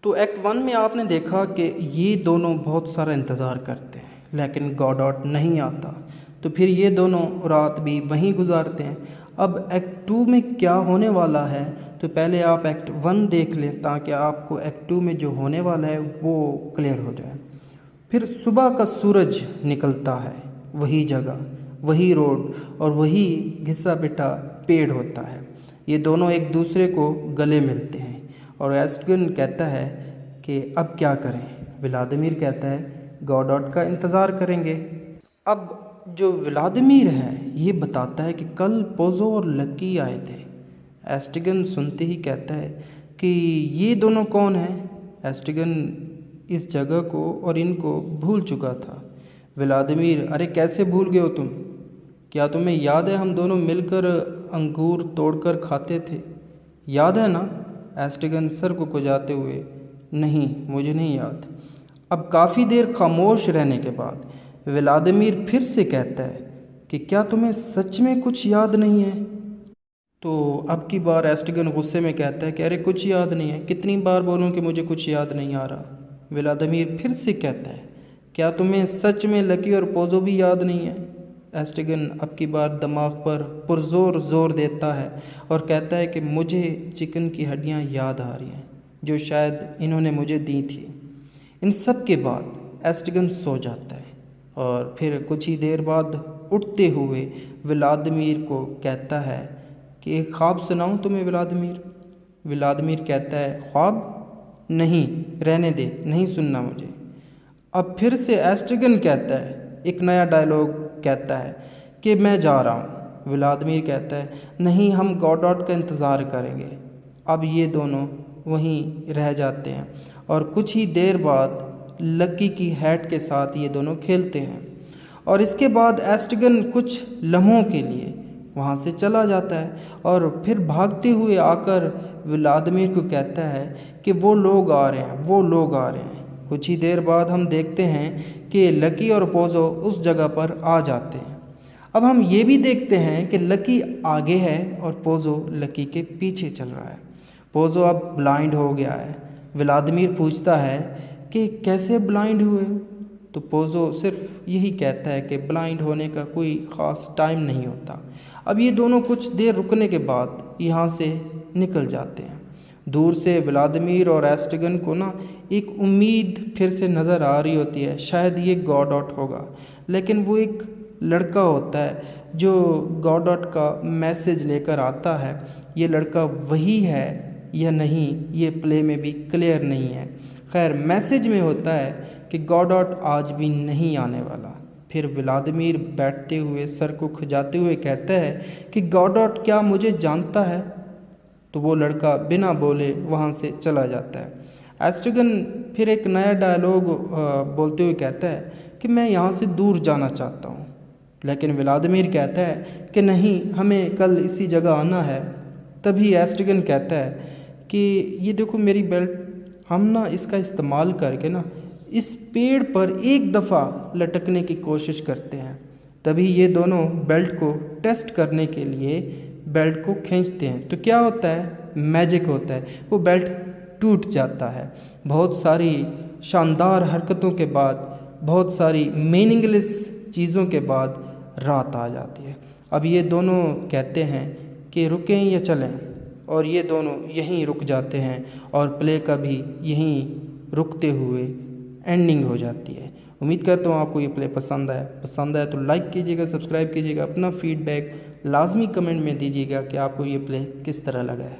तो act one में आपने देखा कि ये दोनों बहुत सारा इंतज़ार करते हैं लेकिन गॉडॉट नहीं आता। तो फिर ये दोनों रात भी वहीं गुजारते हैं। अब एक्ट टू में क्या होने वाला है, तो पहले आप एक्ट वन देख लें ताकि आपको एक्ट टू में जो होने वाला है वो क्लियर हो जाए। फिर सुबह का सूरज निकलता है, वही जगह, वही रोड और वही घिसा पिटा पेड़ होता है। ये दोनों एक दूसरे को गले मिलते हैं और एस्टगन कहता है कि अब क्या करें। व्लादिमीर कहता है गॉडॉट का इंतज़ार करेंगे। अब जो व्लादिमीर है ये बताता है कि कल पोज़ो और लकी आए थे। एस्टिगन सुनते ही कहता है कि ये दोनों कौन हैं। एस्टिगन इस जगह को और इनको भूल चुका था। व्लादिमीर, अरे कैसे भूल गए हो तुम? क्या तुम्हें याद है हम दोनों मिलकर अंगूर तोड़कर खाते थे, याद है ना? एस्टिगन सर को खुजाते हुए, नहीं मुझे नहीं याद। अब काफ़ी देर खामोश रहने के बाद व्लादिमीर फिर से कहता है कि क्या तुम्हें सच में कुछ याद नहीं है? तो अब की बार एस्टिगन गुस्से में कहता है कि अरे कुछ याद नहीं है, कितनी बार बोलूं कि मुझे कुछ याद नहीं आ रहा। व्लादिमीर फिर से कहता है क्या तुम्हें सच में लकी और पोज़ो भी याद नहीं है? एस्टिगन अब की बार दिमाग पर पुरजोर जोर देता है और कहता है कि मुझे चिकन की हड्डियां याद आ रही हैं जो शायद इन्होंने मुझे दी थी। इन सब के बाद एस्टिगन सो जाता है और फिर कुछ ही देर बाद उठते हुए व्लादिमीर को कहता है कि एक ख्वाब सुनाऊं तुम्हें व्लादिमीर? व्लादिमीर कहता है ख्वाब? नहीं, रहने दे, नहीं सुनना मुझे। अब फिर से एस्ट्रिगन कहता है, एक नया डायलॉग कहता है कि मैं जा रहा हूँ। व्लादिमीर कहता है नहीं, हम गॉडॉट का इंतज़ार करेंगे। अब ये दोनों वहीं रह जाते हैं और कुछ ही देर बाद लकी की हैट के साथ ये दोनों खेलते हैं और इसके बाद एस्ट्रिगन कुछ लम्हों के लिए वहाँ से चला जाता है और फिर भागते हुए आकर व्लादिमीर को कहता है कि वो लोग आ रहे हैं, वो लोग आ रहे हैं। कुछ ही देर बाद हम देखते हैं कि लकी और पोज़ो उस जगह पर आ जाते हैं। अब हम ये भी देखते हैं कि लकी आगे है और पोज़ो लकी के पीछे चल रहा है। पोज़ो अब ब्लाइंड हो गया है। व्लादिमीर पूछता है कि कैसे ब्लाइंड हुए? तो पोज़ो सिर्फ यही कहता है कि ब्लाइंड होने का कोई ख़ास टाइम नहीं होता। अब ये दोनों कुछ देर रुकने के बाद यहाँ से निकल जाते हैं। दूर से व्लादिमीर और एस्ट्रिगन को ना एक उम्मीद फिर से नज़र आ रही होती है, शायद ये गॉडॉट होगा। लेकिन वो एक लड़का होता है जो गॉडॉट का मैसेज लेकर आता है। ये लड़का वही है या नहीं ये प्ले में भी क्लियर नहीं है। खैर, मैसेज में होता है कि गॉडॉट आज भी नहीं आने वाला। फिर व्लादिमीर बैठते हुए सर को खुजाते हुए कहता है कि गॉडॉट क्या मुझे जानता है? तो वो लड़का बिना बोले वहाँ से चला जाता है। एस्ट्रिगन फिर एक नया डायलॉग बोलते हुए कहता है कि मैं यहाँ से दूर जाना चाहता हूँ। लेकिन व्लादिमीर कहता है कि नहीं, हमें कल इसी जगह आना है। तभी एस्ट्रिगन कहता है कि ये देखो मेरी बेल्ट, हम ना इसका इस्तेमाल करके ना इस पेड़ पर एक दफ़ा लटकने की कोशिश करते हैं। तभी ये दोनों बेल्ट को टेस्ट करने के लिए बेल्ट को खींचते हैं। तो क्या होता है? मैजिक होता है, वो बेल्ट टूट जाता है। बहुत सारी शानदार हरकतों के बाद, बहुत सारी मीनिंगलेस चीज़ों के बाद रात आ जाती है। अब ये दोनों कहते हैं कि रुकें या चलें, और ये दोनों यहीं रुक जाते हैं और प्ले का भी यहीं रुकते हुए एंडिंग हो जाती है। उम्मीद करता हूँ आपको ये प्ले पसंद आया तो लाइक कीजिएगा, सब्सक्राइब कीजिएगा, अपना फीडबैक लाजमी कमेंट में दीजिएगा कि आपको ये प्ले किस तरह लगा है।